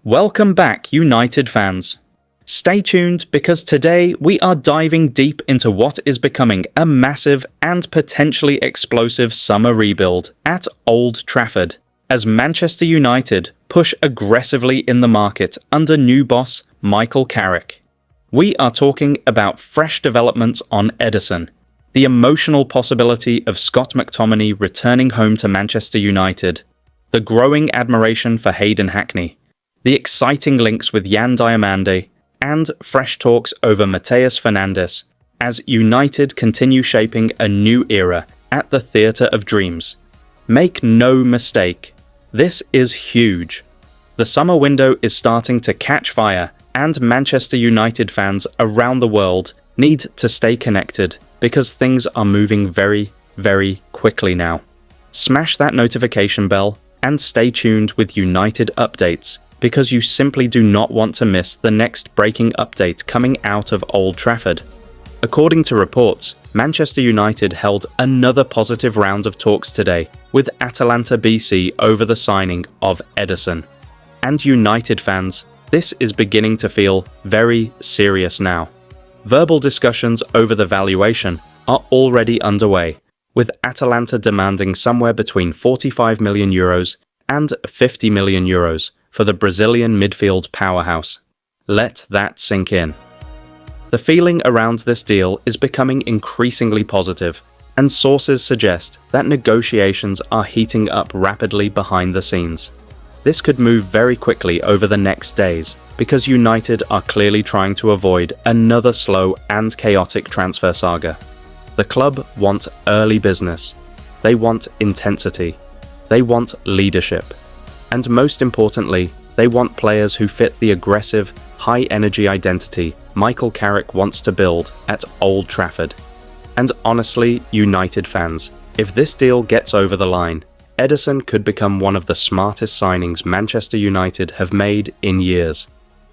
Welcome back, United fans. Stay tuned because today we are diving deep into what is becoming a massive and potentially explosive summer rebuild at Old Trafford, as Manchester United push aggressively in the market under new boss Michael Carrick. We are talking about fresh developments on Ederson, the emotional possibility of Scott McTominay returning home to Manchester United, the growing admiration for Hayden Hackne, the exciting links with Yani Mande, and fresh talks over Matheus Fernandes, as United continue shaping a new era at the Theatre of Dreams. Make no mistake, this is huge. The summer window is starting to catch fire, and Manchester United fans around the world need to stay connected because things are moving very, very quickly now. Smash that notification bell and stay tuned with United updates, because you simply do not want to miss the next breaking update coming out of Old Trafford. According to reports, Manchester United held another positive round of talks today with Atalanta BC over the signing of Ederson. And United fans, this is beginning to feel very serious now. Verbal discussions over the valuation are already underway, with Atalanta demanding somewhere between €45 million and €50 million for the Brazilian midfield powerhouse. Let that sink in. The feeling around this deal is becoming increasingly positive, and sources suggest that negotiations are heating up rapidly behind the scenes. This could move very quickly over the next days, because United are clearly trying to avoid another slow and chaotic transfer saga. The club want early business. They want intensity. They want leadership. And most importantly, they want players who fit the aggressive, high-energy identity Michael Carrick wants to build at Old Trafford. And honestly, United fans, if this deal gets over the line, Ederson could become one of the smartest signings Manchester United have made in years.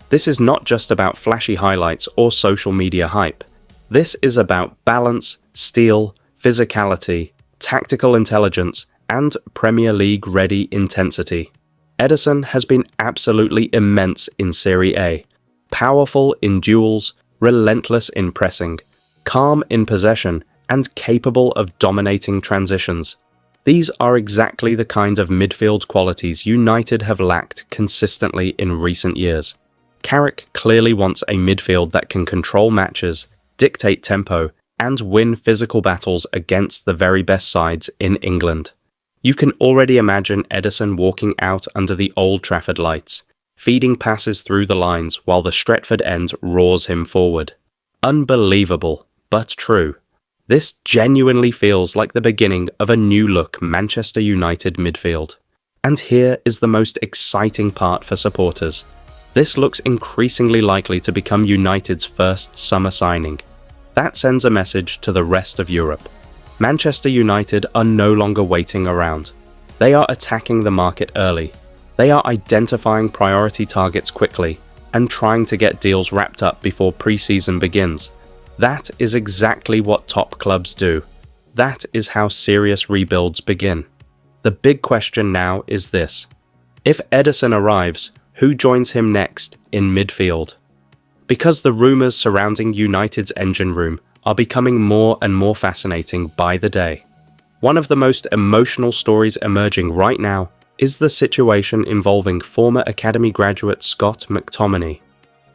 This is not just about flashy highlights or social media hype. This is about balance, steel, physicality, tactical intelligence, and Premier League-ready intensity. Ederson has been absolutely immense in Serie A. Powerful in duels, relentless in pressing, calm in possession, and capable of dominating transitions. These are exactly the kind of midfield qualities United have lacked consistently in recent years. Carrick clearly wants a midfield that can control matches, dictate tempo, and win physical battles against the very best sides in England. You can already imagine Ederson walking out under the Old Trafford lights, feeding passes through the lines while the Stretford end roars him forward. Unbelievable, but true. This genuinely feels like the beginning of a new-look Manchester United midfield. And here is the most exciting part for supporters. This looks increasingly likely to become United's first summer signing. That sends a message to the rest of Europe. Manchester United are no longer waiting around. They are attacking the market early. They are identifying priority targets quickly and trying to get deals wrapped up before pre-season begins. That is exactly what top clubs do. That is how serious rebuilds begin. The big question now is this: if Ederson arrives, who joins him next in midfield? Because the rumours surrounding United's engine room are becoming more and more fascinating by the day. One of the most emotional stories emerging right now is the situation involving former academy graduate Scott McTominay.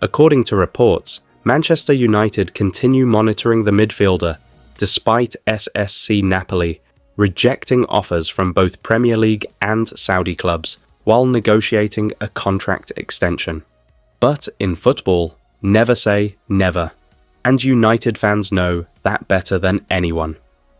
According to reports, Manchester United continue monitoring the midfielder, despite SSC Napoli rejecting offers from both Premier League and Saudi clubs while negotiating a contract extension. But in football, never say never. And United fans know that better than anyone.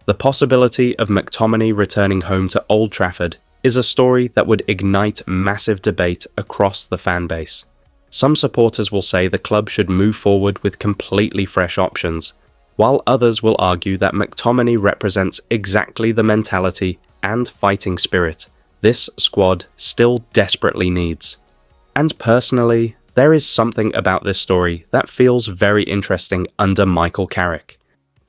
The possibility of McTominay returning home to Old Trafford is a story that would ignite massive debate across the fan base. Some supporters will say the club should move forward with completely fresh options, while others will argue that McTominay represents exactly the mentality and fighting spirit this squad still desperately needs. And personally, there is something about this story that feels very interesting under Michael Carrick.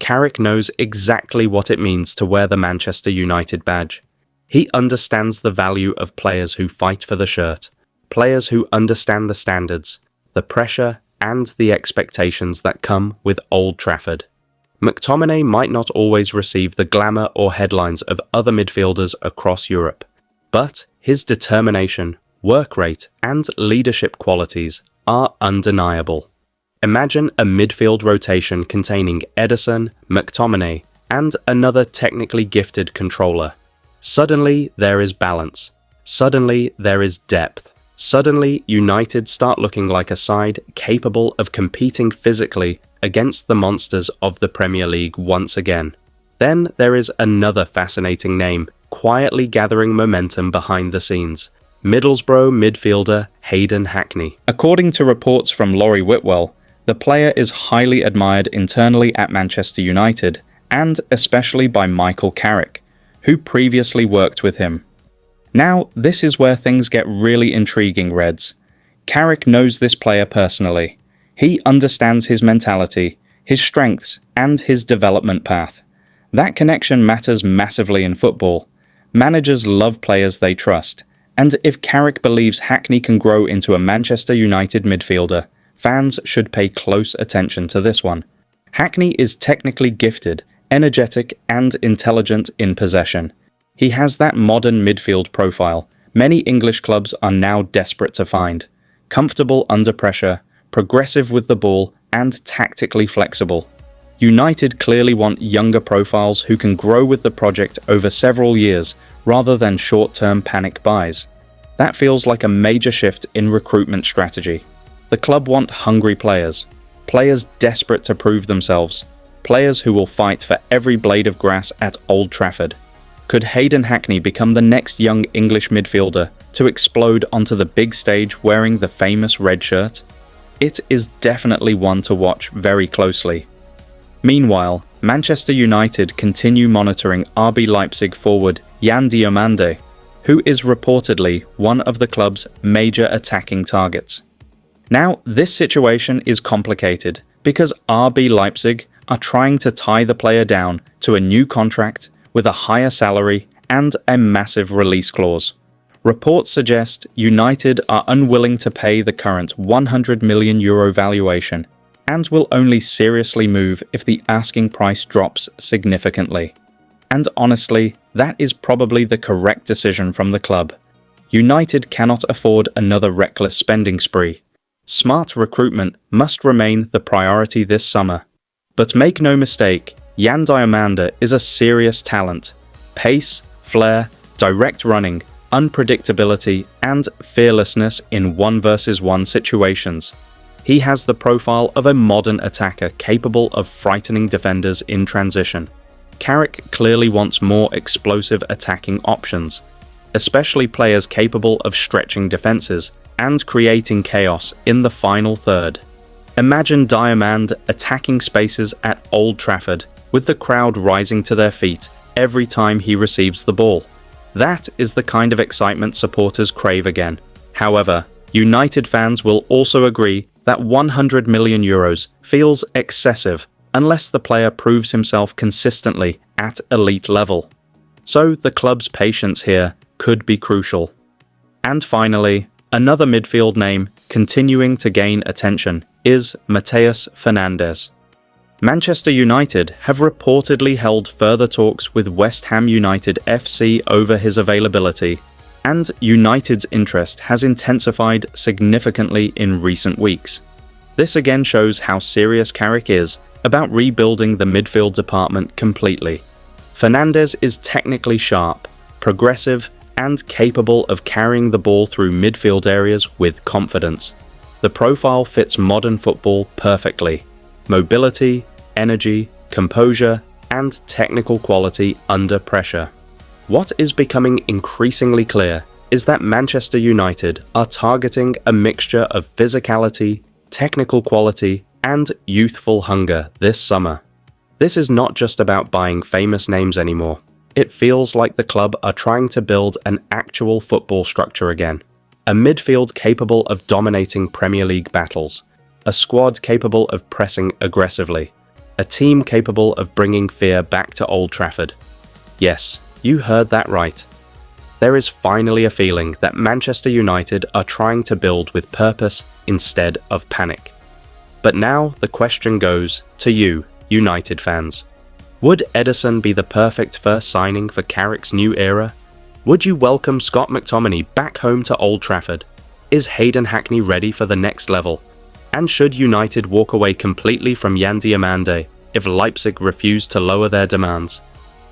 Carrick knows exactly what it means to wear the Manchester United badge. He understands the value of players who fight for the shirt, players who understand the standards, the pressure, and the expectations that come with Old Trafford. McTominay might not always receive the glamour or headlines of other midfielders across Europe, but his determination, work rate, and leadership qualities are undeniable. Imagine a midfield rotation containing Ederson, McTominay, and another technically gifted controller. Suddenly there is balance. Suddenly there is depth. Suddenly United start looking like a side capable of competing physically against the monsters of the Premier League once again. Then there is another fascinating name, quietly gathering momentum behind the scenes. Middlesbrough midfielder Hayden Hackne. According to reports from Laurie Whitwell, the player is highly admired internally at Manchester United, and especially by Michael Carrick, who previously worked with him. Now, this is where things get really intriguing, Reds. Carrick knows this player personally. He understands his mentality, his strengths, and his development path. That connection matters massively in football. Managers love players they trust, and if Carrick believes Hackney can grow into a Manchester United midfielder, fans should pay close attention to this one. Hackney is technically gifted, energetic, and intelligent in possession. He has that modern midfield profile many English clubs are now desperate to find. Comfortable under pressure, progressive with the ball, and tactically flexible. United clearly want younger profiles who can grow with the project over several years rather than short-term panic buys. That feels like a major shift in recruitment strategy. The club want hungry players, players desperate to prove themselves, players who will fight for every blade of grass at Old Trafford. Could Hayden Hackney become the next young English midfielder to explode onto the big stage wearing the famous red shirt? It is definitely one to watch very closely. Meanwhile, Manchester United continue monitoring RB Leipzig forward Yani Mande, who is reportedly one of the club's major attacking targets. Now, this situation is complicated because RB Leipzig are trying to tie the player down to a new contract with a higher salary and a massive release clause. Reports suggest United are unwilling to pay the current €100 million valuation and will only seriously move if the asking price drops significantly. And honestly, that is probably the correct decision from the club. United cannot afford another reckless spending spree. Smart recruitment must remain the priority this summer. But make no mistake, Yani Mande is a serious talent. Pace, flair, direct running, unpredictability, and fearlessness in 1-versus-1 situations. He has the profile of a modern attacker capable of frightening defenders in transition. Carrick clearly wants more explosive attacking options, especially players capable of stretching defenses and creating chaos in the final third. Imagine Diamand attacking spaces at Old Trafford, with the crowd rising to their feet every time he receives the ball. That is the kind of excitement supporters crave again. However, United fans will also agree that €100 million feels excessive unless the player proves himself consistently at elite level. So the club's patience here could be crucial. And finally, another midfield name continuing to gain attention is Matheus Fernandes. Manchester United have reportedly held further talks with West Ham United FC over his availability, and United's interest has intensified significantly in recent weeks. This again shows how serious Carrick is about rebuilding the midfield department completely. Fernandes is technically sharp, progressive, and capable of carrying the ball through midfield areas with confidence. The profile fits modern football perfectly. Mobility, energy, composure, and technical quality under pressure. What is becoming increasingly clear is that Manchester United are targeting a mixture of physicality, technical quality, and youthful hunger this summer. This is not just about buying famous names anymore. It feels like the club are trying to build an actual football structure again. A midfield capable of dominating Premier League battles. A squad capable of pressing aggressively. A team capable of bringing fear back to Old Trafford. Yes, you heard that right. There is finally a feeling that Manchester United are trying to build with purpose instead of panic. But now the question goes to you, United fans. Would Ederson be the perfect first signing for Carrick's new era? Would you welcome Scott McTominay back home to Old Trafford? Is Hayden Hackney ready for the next level? And should United walk away completely from Yani Mande if Leipzig refuse to lower their demands?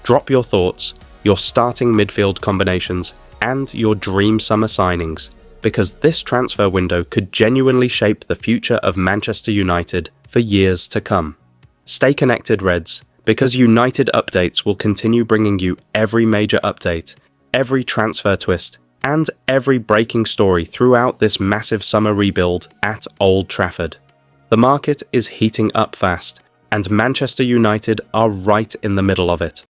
Drop your thoughts, your starting midfield combinations, and your dream summer signings, because this transfer window could genuinely shape the future of Manchester United for years to come. Stay connected, Reds, because United updates will continue bringing you every major update, every transfer twist, and every breaking story throughout this massive summer rebuild at Old Trafford. The market is heating up fast, and Manchester United are right in the middle of it.